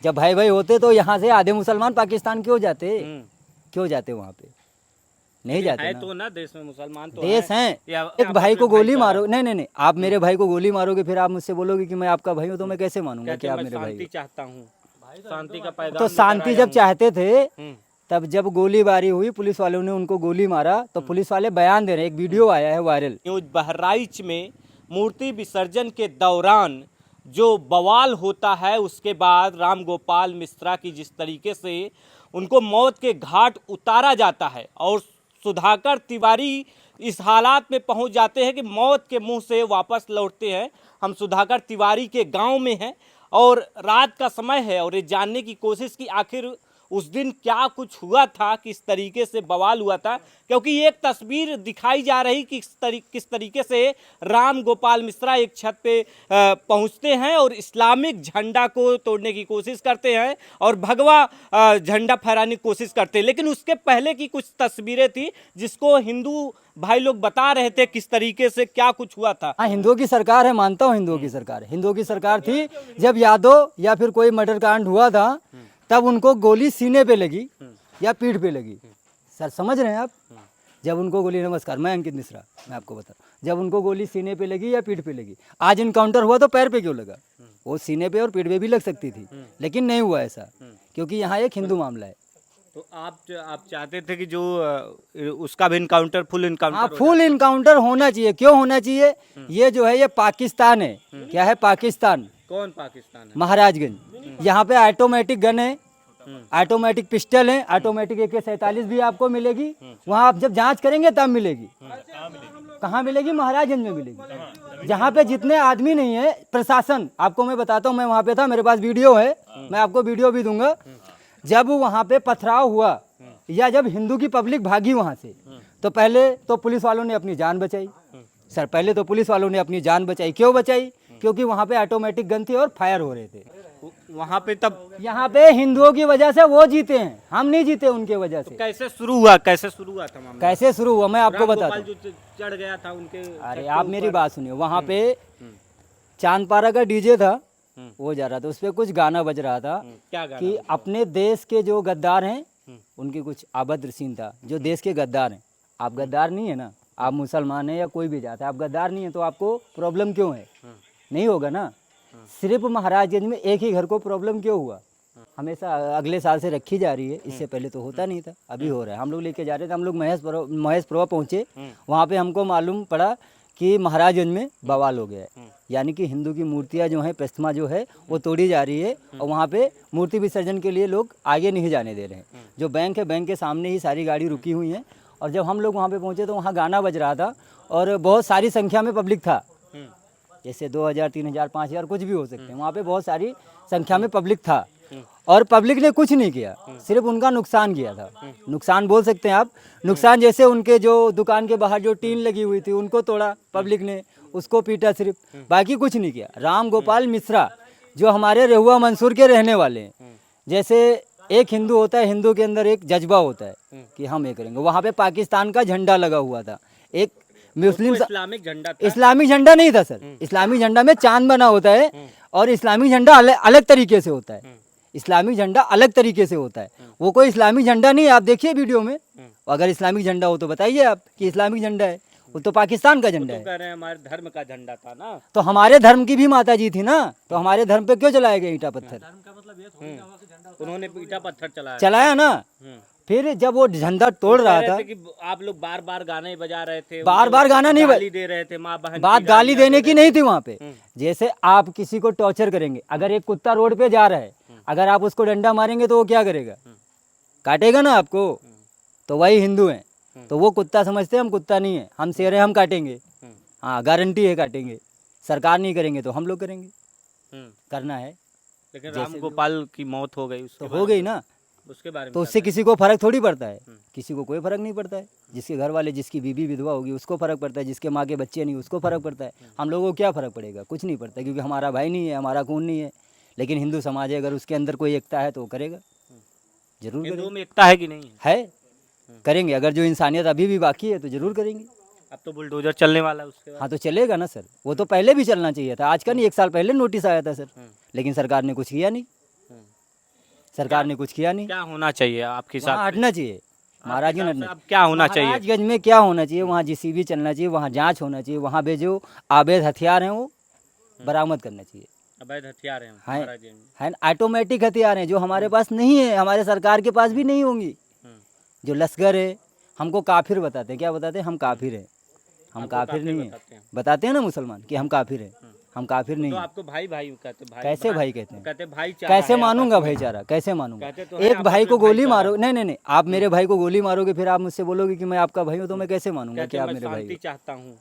जब भाई भाई होते तो यहाँ से आधे मुसलमान पाकिस्तान क्यों जाते, क्यों जाते वहाँ पे? नहीं जाते है ना। तो ना देश में मुसलमान तो देश हैं। एक आपस भाई में को गोली भाईचारा। मारो, नहीं नहीं नहीं, आप मेरे भाई को गोली मारोगे फिर आप मुझसे बोलोगे कि मैं आपका भाई हूँ, तो मैं कैसे मानूंगा कि कहते आप मैं मेरे भाई शांति हो? चाहता हूँ, शांति का पैगाम तो लेकर शांति आया जब हूँ। चाहते थे तब जब गोलीबारी हुई पुलिस वालों ने उनको गोली मारा तो पुलिस वाले बयान दे रहे हैं, एक वीडियो आया है वायरल। न्यूज बहराइच में मूर्ति विसर्जन के दौरान जो बवाल होता है, उसके बाद राम गोपाल मिश्रा की जिस तरीके से उनको मौत के घाट उतारा जाता है और सुधाकर तिवारी इस हालात में पहुंच जाते हैं कि मौत के मुंह से वापस लौटते हैं। हम सुधाकर तिवारी के गांव में हैं और रात का समय है और ये जानने की कोशिश की आखिर उस दिन क्या कुछ हुआ था, किस तरीके से बवाल हुआ था, क्योंकि एक तस्वीर दिखाई जा रही कि किस तरीके से राम गोपाल मिश्रा एक छत पे पहुंचते हैं और इस्लामिक झंडा को तोड़ने की कोशिश करते हैं और भगवा झंडा फहराने की कोशिश करते हैं। लेकिन उसके पहले की कुछ तस्वीरें थी जिसको हिंदू भाई लोग बता रहे थे किस तरीके से क्या कुछ हुआ था। हाँ, हिंदुओं की सरकार है, मानता हूँ हिंदुओं की सरकार है। हिंदुओं की सरकार थी जब यादव या फिर कोई मर्डर कांड हुआ था तब उनको गोली सीने पे लगी या पीठ पे लगी। सर समझ रहे हैं आप? जब उनको गोली, नमस्कार मैं अंकित मिश्रा, मैं आपको बता, जब उनको गोली सीने पे लगी या पीठ पे लगी। आज इनकाउंटर हुआ तो पैर पे क्यों लगा? वो सीने पे और पीठ पे भी लग सकती थी, लेकिन नहीं हुआ ऐसा, क्योंकि यहाँ एक हिंदू मामला है। तो आप चाहते थे कि जो उसका भी इनकाउंटर, फुल इनकाउंटर? हाँ, फुल इनकाउंटर होना चाहिए। क्यों होना चाहिए? ये जो है ये पाकिस्तान है। क्या है पाकिस्तान? कौन पाकिस्तान है? महाराजगंज। यहाँ पे ऑटोमेटिक गन है, ऑटोमेटिक पिस्टल है, ऑटोमेटिक AK-47 भी आपको मिलेगी। वहाँ आप जब जांच करेंगे तब मिलेगी। कहाँ मिलेगी? महाराजगंज में मिलेगी। जहाँ पे जितने आदमी नहीं है, प्रशासन, आपको मैं बताता हूँ, मैं वहाँ पे था, मेरे पास वीडियो है, मैं आपको वीडियो भी दूंगा। जब वहाँ पे पथराव हुआ या जब हिंदू की पब्लिक भागी वहाँ से, तो पहले तो पुलिस वालों ने अपनी जान बचाई। सर पहले तो पुलिस वालों ने अपनी जान बचाई। क्यों बचाई? क्योंकि वहाँ पे ऑटोमेटिक गन थी और फायर हो रहे थे वहाँ पे। तब यहाँ पे हिंदुओं की वजह से वो जीते हैं, हम नहीं जीते उनके वजह से। कैसे शुरू हुआ, कैसे शुरू हुआ था मामला? कैसे शुरू हुआ मैं आपको राम बताता गोपाल हूँ। जो चढ़ गया था उनके अरे आप मेरी बात सुनिए, वहाँ पे चांदपारा का डीजे था, वो जा रहा था, उस पर कुछ गाना बज रहा था क्या गाना? कि अपने देश के जो गद्दार हैं उनकी कुछ अभद्र सीन था। जो देश के गद्दार हैं, आप गद्दार नहीं है ना, आप मुसलमान हैं या कोई भी जात है, आप गद्दार नहीं है तो आपको प्रॉब्लम क्यों है? नहीं होगा ना। सिर्फ महाराजगंज में एक ही घर को प्रॉब्लम क्यों हुआ? हमेशा अगले साल से रखी जा रही है, इससे पहले तो होता नहीं था, अभी हो रहा है। हम लोग लेके जा रहे थे, हम लोग महेशपुरा पहुँचे, वहाँ पे हमको मालूम पड़ा कि महाराजगंज में बवाल हो गया है। यानी कि हिंदू की मूर्तियाँ जो हैं, प्रतिमा जो है वो तोड़ी जा रही है और वहाँ पे मूर्ति विसर्जन के लिए लोग आगे नहीं जाने दे रहे हैं। जो बैंक है, बैंक के सामने ही सारी गाड़ी रुकी हुई हैं। और जब हम लोग वहाँ पे पहुँचे तो वहाँ गाना बज रहा था और बहुत सारी संख्या में पब्लिक था, जैसे 2000, 3000, 5000 कुछ भी हो सकते हैं। वहाँ पे बहुत सारी संख्या में पब्लिक था और पब्लिक ने कुछ नहीं किया, सिर्फ उनका नुकसान किया था। नुकसान बोल सकते हैं आप, नुकसान जैसे उनके जो दुकान के बाहर जो टीन लगी हुई थी उनको तोड़ा पब्लिक ने, उसको पीटा सिर्फ, बाकी कुछ नहीं किया। राम गोपाल मिश्रा जो हमारे रेहुआ मंसूर के रहने वाले हैं, जैसे एक हिंदू होता है, हिंदू के अंदर एक जज्बा होता है कि हम ये करेंगे। वहाँ पे पाकिस्तान का झंडा लगा हुआ था, एक मुस्लिम इस्लामिक झंडा था। इस्लामिक झंडा नहीं था सर, इस्लामिक झंडा में चांद बना होता है और इस्लामिक झंडा अलग तरीके से होता है। इस्लामिक झंडा अलग तरीके से होता है, वो कोई इस्लामिक झंडा नहीं है। आप देखिए वीडियो में, अगर इस्लामिक झंडा हो तो बताइए आप कि इस्लामिक झंडा है, वो तो पाकिस्तान का झंडा है। कह रहे हैं हमारे धर्म का झंडा था ना, तो हमारे धर्म की भी माता जी थी ना, तो हमारे धर्म पे क्यों चलाए गए ईटा पत्थर? उन्होंने ईटा पत्थर चलाया ना। फिर जब वो झंडा तोड़ रहा था, कि आप लोग बार बार गाने बजा रहे थे, बार बार गाना नहीं, गाली दे रहे थे, माँ बहन बात गाली देने की नहीं थी वहाँ पे। जैसे आप किसी को टॉर्चर करेंगे, अगर एक कुत्ता रोड पे जा रहा है, अगर आप उसको डंडा मारेंगे तो वो क्या करेगा? काटेगा ना आपको। तो वही हिंदू हैं, तो वो कुत्ता समझते हैं, हम कुत्ता नहीं है, हम शेर हैं, हम काटेंगे। हाँ गारंटी है काटेंगे। सरकार नहीं करेंगे तो हम लोग करेंगे, करना है। लेकिन राम गोपाल की मौत हो गई, तो हो गई ना, उसके बारे में तो उससे किसी को फर्क थोड़ी पड़ता है, किसी को कोई फर्क नहीं पड़ता है। जिसके घर वाले, जिसकी बीबी विधवा होगी उसको फर्क पड़ता है, जिसके माँ के बच्चे नहीं उसको फर्क पड़ता है। हम लोगों को क्या फर्क पड़ेगा? कुछ नहीं पड़ता, क्योंकि हमारा भाई नहीं है, हमारा खून नहीं है। लेकिन हिंदू समाज है, अगर उसके अंदर कोई एकता है तो वो करेगा, जरूर हिंदुओं में एकता है कि नहीं है? करेंगे, अगर जो इंसानियत अभी भी बाकी है तो जरूर करेंगे। अब तो बुलडोजर चलने वाला है उसके बाद। हाँ तो चलेगा ना सर, वो तो पहले भी चलना चाहिए था, आज का नहीं, 1 साल पहले नोटिस आया था सर, लेकिन सरकार ने कुछ किया नहीं। सरकार ने कुछ किया नहीं। क्या होना चाहिए आपके वहाँ साथ? हटना चाहिए, महाराजगंज हिसाब से हटना। अब क्या होना चाहिए? महाराजगंज में क्या होना चाहिए, वहाँ जीसीबी चलना चाहिए, वहाँ जांच होना चाहिए, वहाँ पे जो अवैध हथियार हैं वो बरामद करना चाहिए। अवैध हथियार हैं हैं महाराजगंज में। हैं ऑटोमेटिक हथियार हैं जो हमारे पास नहीं है, हमारे सरकार के पास भी नहीं होंगी। हम्म। जो लश्कर है हमको काफिर बताते हैं, क्या बताते हैं, हम काफिर हैं। हम आपको काफिर काफिर नहीं हैं, बताते हैं। बताते हैं ना मुसलमान कि हम काफिर हैं, हम काफिर नहीं तो हैं। आपको भाई भाई कहते, भाई कैसे भाई कहते हैं? कहते भाईचारा कैसे है मानूंगा आपस में। भाईचारा, कैसे मानूंगा? कहते तो हैं एक आपस भाई में को गोली भाईचारा। मारो, नहीं नहीं नहीं, आप मेरे भाई को गोली मारोगे फिर आप मुझसे बोलोगे कि मैं आपका भाई हूँ, तो मैं कैसे मानूंगा कि कहते आप मैं मेरे भाई शांति हो? चाहता हूँ,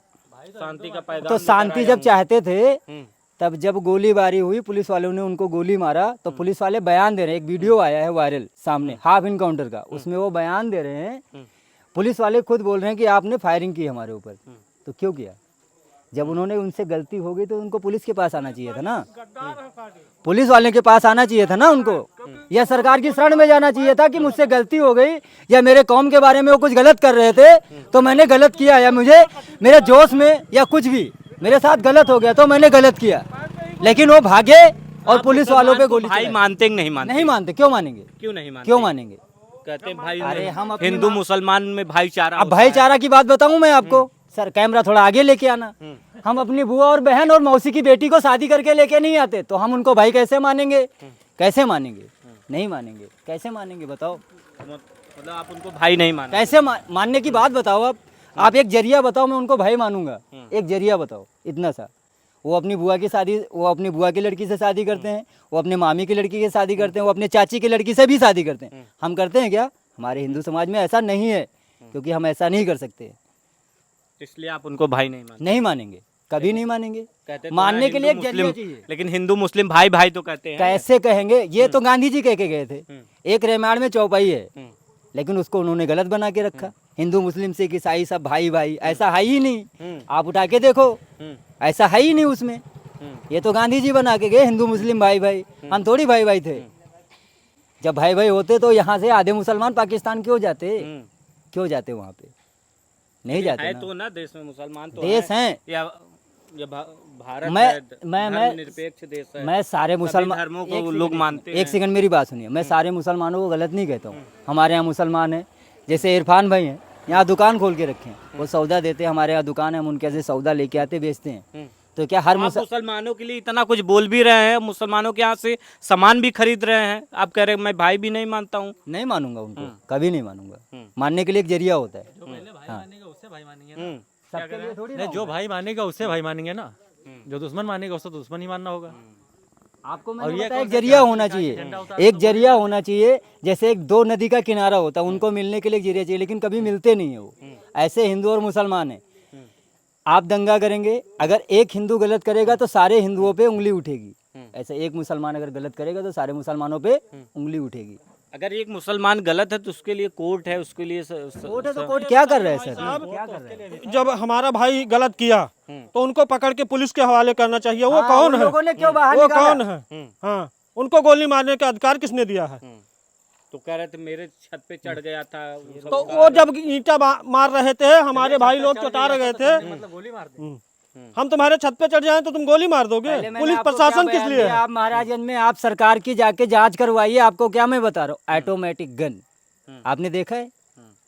शांति का पैगाम तो लेकर शांति आया जब हूँ। चाहते थे हम्म, तब जब गोलीबारी हुई, पुलिस वालों ने उनको गोली मारा, तो पुलिस वाले बयान दे रहे हैं, एक वीडियो आया है वायरल सामने हाफ इनकाउंटर का, उसमें वो बयान दे रहे हैं, पुलिस वाले खुद बोल रहे हैं कि आपने फायरिंग की हमारे ऊपर। तो क्यों किया? जब उन्होंने उनसे गलती हो गई तो उनको पुलिस के पास आना चाहिए था ना, पुलिस वाले के पास आना चाहिए था ना उनको, या सरकार की शरण में जाना चाहिए था कि मुझसे गलती हो गई या मेरे कौम के बारे में वो कुछ गलत कर रहे थे तो मैंने गलत किया, या मुझे मेरे जोश में या कुछ भी मेरे साथ गलत हो गया तो मैंने गलत किया। लेकिन वो भागे और आप पुलिस वालों पे मुसलमान को गोली भाई चलाई। मानते कि नहीं मानते? नहीं मानते, क्यों मानेंगे? क्यों नहीं मानते? क्यों मानेंगे? कहते हैं भाई अरे हम अपनी हिंदू माँ- मुसलमान में भाईचारा अब होता है। भाईचारा की बात बताऊं मैं आपको, सर कैमरा थोड़ा आगे लेके आना। हम अपनी बुआ और बहन और मौसी की बेटी को शादी करके लेके नहीं आते तो हम उनको भाई कैसे मानेंगे? कैसे मानेंगे? नहीं मानेंगे। कैसे मानेंगे बताओ? मतलब आप उनको भाई नहीं मानते? कैसे मानने की बात बताओ आप एक जरिया बताओ, मैं उनको भाई मानूंगा। एक जरिया बताओ, इतना सा। वो अपनी बुआ की शादी, वो अपनी बुआ की लड़की से शादी करते हैं, वो अपने मामी की लड़की की शादी करते हैं, वो अपने चाची की लड़की से भी शादी करते हैं। हम करते हैं क्या? हमारे हिंदू समाज में ऐसा नहीं है, क्योंकि हम ऐसा नहीं कर सकते। इसलिए आप उनको भाई नहीं मानते? नहीं मानेंगे, कभी नहीं मानेंगे। कहते तो मानने हैं के लिए एक हिंदू जरिया मुस्लिम, चाहिए। लेकिन हिंदू मुस्लिम भाई भाई तो कहते हैं। कैसे कहेंगे? ये तो गांधी जी कह के गए थे। एक रामायण में चौपाई है, हम्म, लेकिन उसको उन्होंने गलत बना के रखा। हिंदू मुस्लिम सिख ईसाई सब भाई भाई, ऐसा है ही नहीं। आप उठा के देखो, ऐसा है ही नहीं उसमें। ये तो गांधी जी बना के गए हिंदू मुस्लिम भाई भाई, हम थोड़ी भाई भाई थे। जब भाई भाई होते तो यहाँ से आधे मुसलमान पाकिस्तान क्यों जाते? क्यों जाते वहाँ पे? नहीं जाते है ना। तो ना, देश में मुसलमान तो देश हैं। या भारत मैं- है, मैं- धर्मनिरपेक्ष देश है। मैं सारे सभी मुसलमान, धर्मों एक को सेकंड, लोग मानते हैं। एक सेकंड मेरी बात सुनिए। मैं सारे मुसलमानों को गलत नहीं कहता हूँ। हमारे यहाँ मुसलमान हैं, जैसे इरफान भाई हैं, यहाँ दुकान खोल के रखे हैं, वो सौदा देते हैं, हमारे यहाँ दुकान है, हम उनके से सौदा लेके आते बेचते हैं। तो क्या हर आप मुसलमानों के लिए इतना कुछ बोल भी रहे हैं, मुसलमानों के यहाँ से सामान भी खरीद रहे हैं, आप कह रहे हैं मैं भाई भी नहीं मानता हूँ। नहीं मानूंगा उनको, कभी नहीं मानूंगा। मानने के लिए एक जरिया होता है। हाँ। उससे भाई मानेंगे ना। हम्म, सबके लिए थोड़ी ना नहीं, जो भाई मानेगा उससे भाई मानेंगे ना। जो दुश्मन मानेगा उससे तो दुश्मन ही मानना होगा। आपको और मैंने ये बताया, एक कौन सा जरिया जाति होना का चाहिए, झंडा होता एक जरिया होना चाहिए। जैसे एक दो नदी का किनारा होता है, उनको मिलने के लिए एक जरिया चाहिए, लेकिन कभी मिलते नहीं है वो। ऐसे हिंदू और मुसलमान है। आप दंगा करेंगे, अगर एक हिंदू गलत करेगा तो सारे हिंदुओं पे उंगली उठेगी। ऐसे एक मुसलमान अगर गलत करेगा तो सारे मुसलमानों पे उंगली उठेगी। अगर एक मुसलमान गलत है तो उसके लिए कोर्ट है, उसके लिए कोर्ट है तो कोर्ट क्या कर रहे हैं सर? क्या कर रहे हैं? जब हमारा भाई गलत किया तो उनको पकड़ के पुलिस के हवाले करना चाहिए। वो हाँ, कौन उन है? लोगों ने क्यों बाहर वो निकाला? कौन है? हाँ, उनको गोली मारने का अधिकार किसने दिया है? तो कह रहे थे मेरे छत पे चढ़ गया था तो वो जब ईंटा मार रहे थे, हमारे भाई लोग चौटा रहे थे, मतलब गोली मार दे। हम तुम्हारे छत पे चढ़ जाएं तो तुम गोली मार दोगे? पहले मैंने पुलिस आपको प्रशासन क्या किस बयान लिए दिया? है? आप महाराजगंज में आप सरकार की जाके जांच करवाइए। आपको क्या मैं बता रहा हूँ, ऑटोमेटिक गन आपने देखा है?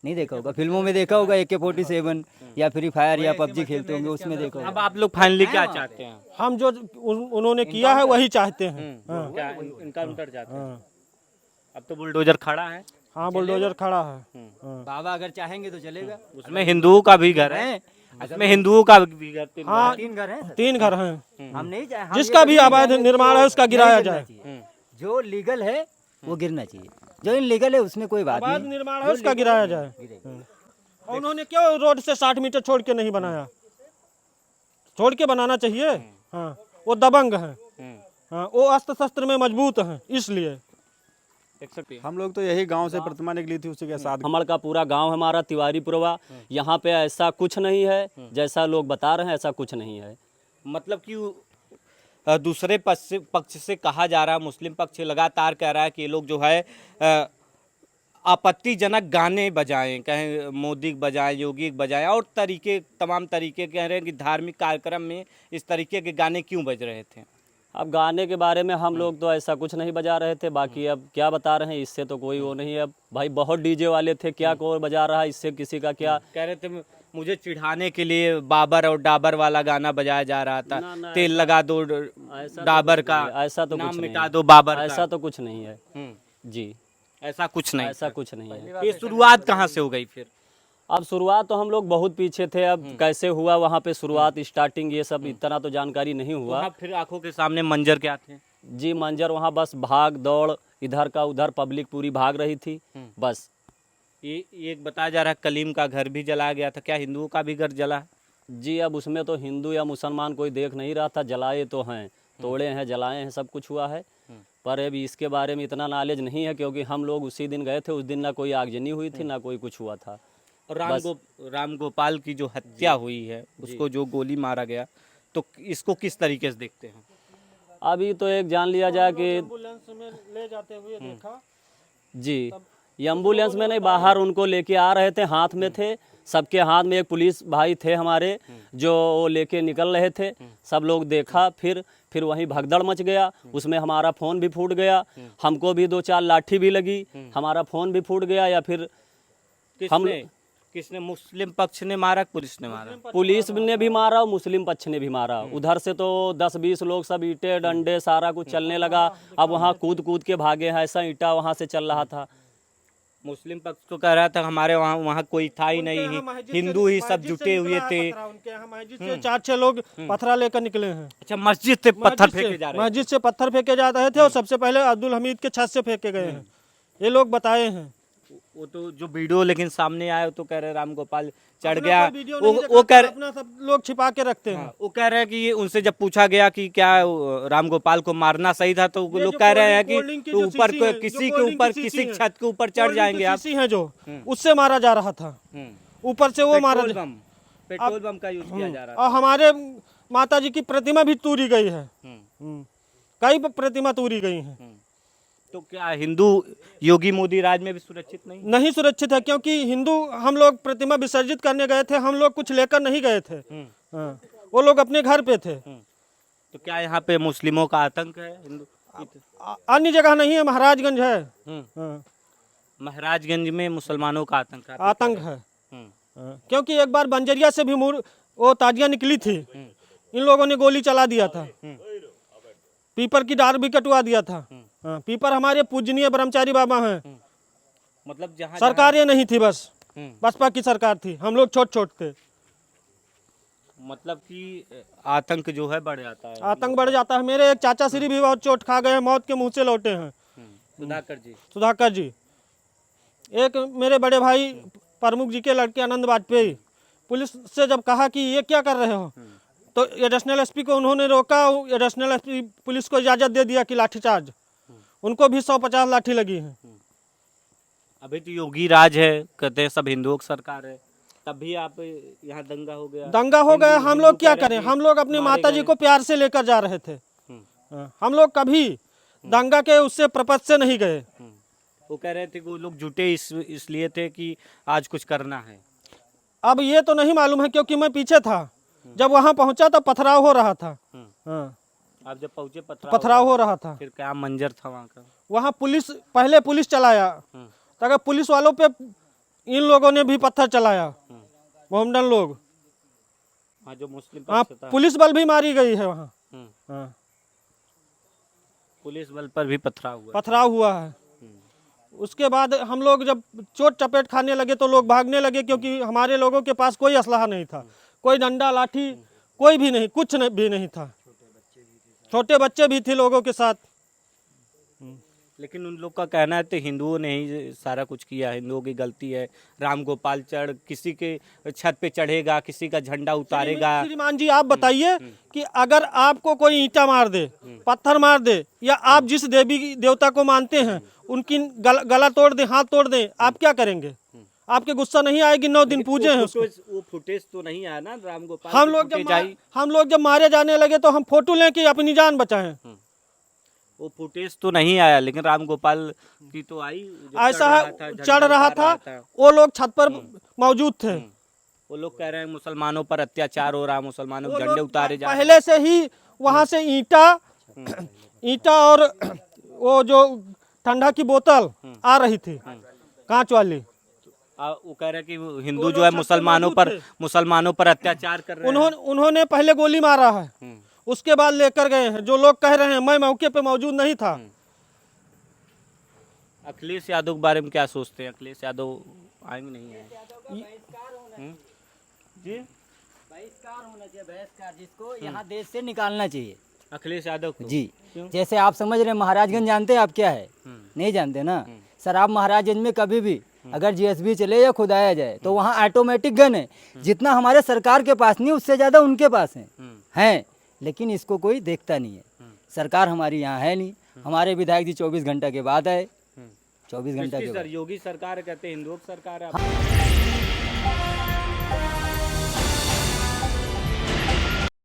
नहीं देखा होगा, फिल्मों में देखा होगा, AK-47 या फ्री फायर या PUBG खेलते होंगे, उसमें देखा अब होगा। आप लोग फाइनली क्या चाहते हैं? हम जो उन्होंने किया है वही चाहते हैं। क्या इनकाउंटर चाहते हैं? अब तो बुलडोजर खड़ा है, हाँ, बुलडोजर खड़ा है। बाबा अगर चाहेंगे तो चलेगा। उसमें हिंदुओं का भी घर है, उसमें हिंदुओं का भी घर, तीन हाँ, 3 घर हैं सर। 3 घर हैं। हम नहीं चाहे, हम जिसका ये भी कभी अवैध नहीं निर्माण है उसका नहीं गिराया गिरना जाए। चाहिए। जो लीगल है वो गिरना चाहिए, जो इनलीगल है उसमें कोई बात अवैध नहीं। निर्माण है उसका गिराया जाए। और उन्होंने क्यों रोड से 60 मीटर छोड़ के नहीं बनाया? छोड़ के बनाना चाहिए। हाँ, वो दबंग हैं। हाँ, वो अस्त्र शस्त्र में मजबूत हैं, इसलिए। देख सकते हैं। हम लोग तो यही गांव से प्रतिमा निकली थी, उसी के साथ हमर का पूरा गांव हमारा तिवारीपुरवा। यहाँ पे ऐसा कुछ नहीं है जैसा लोग बता रहे हैं, ऐसा कुछ नहीं है। मतलब कि दूसरे पक्ष से कहा जा रहा है, मुस्लिम पक्ष लगातार कह रहा है कि ये लोग जो है आपत्तिजनक गाने बजाएं, कहें मोदी बजाएं, योगी बजाएं, और तमाम तरीके कह रहे हैं कि धार्मिक कार्यक्रम में इस तरीके के गाने क्यों बज रहे थे? अब गाने के बारे में हम लोग तो ऐसा कुछ नहीं बजा रहे थे, बाकी अब क्या बता रहे हैं इससे तो कोई वो नहीं है। अब भाई बहुत डीजे वाले थे, क्या कौन बजा रहा है, इससे किसी का क्या। कह रहे थे मुझे चिढ़ाने के लिए बाबर और डाबर वाला गाना बजाया जा रहा था, तेल लगा दो डाबर का, ऐसा तो नाम कुछ नहीं मिटा है। दो बाबर का। ऐसा तो कुछ नहीं है जी, ऐसा कुछ नहीं। ऐसा कुछ नहीं है। ये शुरुआत कहाँ से हो गई फिर? अब शुरुआत तो हम लोग बहुत पीछे थे, अब कैसे हुआ वहाँ पे शुरुआत स्टार्टिंग ये सब इतना तो जानकारी नहीं हुआ। वहाँ फिर आंखों के सामने मंजर क्या थे? जी मंजर वहाँ बस भाग दौड़, इधर का उधर, पब्लिक पूरी भाग रही थी बस। ये एक बताया जा रहा है कलीम का घर भी जलाया गया था, क्या हिंदुओं का भी घर जला? जी अब उसमें तो हिंदू या मुसलमान कोई देख नहीं रहा था, जलाए तो हैं, तोड़े हैं, जलाए हैं, सब कुछ हुआ है। पर अभी इसके बारे में इतना नॉलेज नहीं है, क्योंकि हम लोग उसी दिन गए थे, उस दिन ना कोई आगजनी हुई थी ना कोई कुछ हुआ था। और राम गोपाल की जो हत्या हुई है, उसको जो गोली मारा गया, तो इसको किस तरीके से देखते हैं? अभी तो एक जान लिया जाए कि एम्बुलेंस में ले जाते हुए देखा। जी ये एम्बुलेंस में नहीं, बाहर उनको लेके आ रहे थे, हाथ में थे, सबके हाथ में। एक पुलिस भाई थे हमारे जो वो लेके निकल रहे थे, सब लोग देखा, फिर वहीं भगदड़ मच गया, उसमें हमारा फ़ोन भी फूट गया, हमको भी 2-4 लाठी भी लगी, हमारा फ़ोन भी फूट गया। या फिर किसने मुस्लिम पक्ष ने मारा, पुलिस ने मारा? पुलिस ने भी मारा और मुस्लिम पक्ष ने भी मारा। उधर से तो 10-20 लोग सब ईंटे डंडे सारा कुछ चलने लगा। अब वहाँ कूद कूद के भागे हैं, ऐसा ईंटा वहाँ से चल रहा था। मुस्लिम पक्ष तो कह रहा था हमारे वहाँ कोई था ही नहीं, हिंदू ही सब जुटे हुए थे। उनके यहाँ मस्जिद से 4-6 लोग पत्थरा लेकर निकले हैं। अच्छा, मस्जिद से पत्थर फेंके जा रहे हैं? मस्जिद से पत्थर फेंके जा रहे थे और सबसे पहले अब्दुल हमीद के छत से फेंके गए हैं, ये लोग बताए हैं। वो तो जो वीडियो लेकिन सामने आया तो कह रहे राम गोपाल चढ़ अपना गया, कोई वीडियो वो नहीं कह दिखाता, रहे, अपना सब लोग छिपा के रखते हैं। वो कह रहे हैं कि ये उनसे जब पूछा गया कि क्या राम गोपाल को मारना सही था, तो वो लोग कह रहे हैं कि ऊपर किसी के ऊपर, किसी छत के ऊपर चढ़ जाएंगे आप। है जो उससे मारा जा रहा था, ऊपर से वो मारा। पेट्रोल बम का यूज किया जा रहा और हमारे माता जी की प्रतिमा भी तोड़ी गई है, है। कई प्रतिमा तोड़ी गई हैं। तो क्या हिंदू योगी मोदी राज में भी सुरक्षित नहीं? नहीं सुरक्षित है, क्योंकि हिंदू हम लोग प्रतिमा विसर्जित करने गए थे, हम लोग कुछ लेकर नहीं गए थे। हाँ, वो लोग अपने घर पे थे। तो क्या यहाँ पे मुस्लिमों का आतंक है? हिंदू अन्य जगह नहीं है, महाराजगंज है। हाँ, महाराजगंज में मुसलमानों का आतंक है? आतंक है। हाँ, क्योंकि एक बार बंजरिया से भी वो ताजियां निकली थी, इन लोगों ने गोली चला दिया था, पीपर की डार भी कटवा दिया था। हाँ, पीपर हमारे पूजनीय ब्रह्मचारी बाबा हैं। मतलब जहाँ सरकार ये नहीं थी, बस बसपा की सरकार थी, हम लोग छोट छोट थे। मतलब कि आतंक जो है बढ़ जाता है। आतंक बढ़ जाता है। मेरे एक चाचा श्री भी बहुत चोट खा गए, मौत के मुंह से लौटे हैं। सुधाकर जी, एक मेरे बड़े भाई प्रमुख जी के लड़के आनंद वाजपेयी, पुलिस से जब कहा कि ये क्या कर रहे हो, तो एडिशनल एसपी को उन्होंने रोका, एडिशनल एसपी पुलिस को इजाज़त दे दिया कि लाठीचार्ज, उनको भी 150 लाठी लगी है। अभी तो योगी राज है, कहते हैं सब हिंदुओं की सरकार है, तब भी आप यहाँ दंगा हो गया। दंगा हो गया, हम लोग क्या करें, हम लोग अपनी माता जी को प्यार से लेकर जा रहे थे। हम लोग कभी दंगा के उससे प्रपंच से नहीं गए। वो कह रहे थे कि वो लोग जुटे इसलिए थे कि आज कुछ करना है। अब ये तो नहीं मालूम है, क्योंकि मैं पीछे था, जब वहाँ पहुँचा तो पथराव हो रहा था। हाँ, आप जब पहुँचे पथराव हो रहा था। फिर क्या मंजर था वहाँ का? वहाँ पुलिस, पहले पुलिस चलाया, तो पुलिस वालों पे इन लोगों ने भी पत्थर चलाया, मोहम्मदन लोग। हाँ, जो मुस्लिम हाँ, पक्ष था। पुलिस बल भी मारी गई है वहाँ। हाँ, पुलिस बल पर भी पथराव हुआ है। उसके बाद हम लोग जब चोट चपेट खाने लगे तो लोग भागने लगे, क्योंकि हमारे लोगों के पास कोई असलाहा नहीं था, कोई डंडा लाठी कोई भी नहीं, कुछ भी नहीं था। छोटे बच्चे भी थे लोगों के साथ। लेकिन उन लोग का कहना है तो हिंदुओं ने ही सारा कुछ किया, हिंदुओं की गलती है। राम गोपाल किसी के छत पे चढ़ेगा, किसी का झंडा उतारेगा। श्रीमान जी, आप बताइए कि अगर आपको कोई ईंटा मार दे, पत्थर मार दे, या आप जिस देवी देवता को मानते हैं उनकी गला तोड़ दे, हाथ तोड़ दे, आप क्या करेंगे? आपके गुस्सा नहीं आएगी? 9 दिन पूजे हैं उसको। वो फुटेज तो नहीं आया ना राम गोपाल? हम लोग जब मारे जाने लगे तो हम फोटो लें कि अपनी जान बचाएं। वो फुटेज तो नहीं आया, लेकिन राम गोपाल की तो आई। ऐसा है, चढ़ रहा था, वो लोग छत पर मौजूद थे। वो लोग कह रहे हैं मुसलमानों पर अत्याचार हो रहा, मुसलमानों के झंडे उतारे जा रहे। पहले से ही वहां से ईंटा ईंटा और वो जो ठंडा की बोतल आ रही थी कांच वाली, वो कह रहे कि वो हिंदू जो है मुसलमानों पर अत्याचार कर रहे हैं। उन्होंने पहले गोली मारा है, उसके बाद लेकर गए हैं। जो लोग कह रहे हैं, मैं मौके पे मौजूद नहीं था। अखिलेश यादव के बारे में क्या सोचते हैं? अखिलेश यादव आएंगे नहीं आएंगे? जी, बहिष्कार होना चाहिए, बहिष्कार, जिसको यहाँ देश से निकालना चाहिए। अखिलेश यादव को? जी, जैसे आप समझ रहे हैं महाराजगंज जानते हैं आप क्या है? नहीं जानते ना सर। आप महाराजगंज में कभी भी अगर जीएसबी चले या खुदाया जाए तो वहाँ ऑटोमेटिक गन है। जितना हमारे सरकार के पास नहीं, उससे ज़्यादा उनके पास हैं, लेकिन इसको कोई देखता नहीं है। सरकार हमारी यहाँ है नहीं। हमारे विधायक जी 24 घंटा के बाद आए, 24 घंटा के बाद। योगी सरकार कहते हैं, हिंदू सरकार है।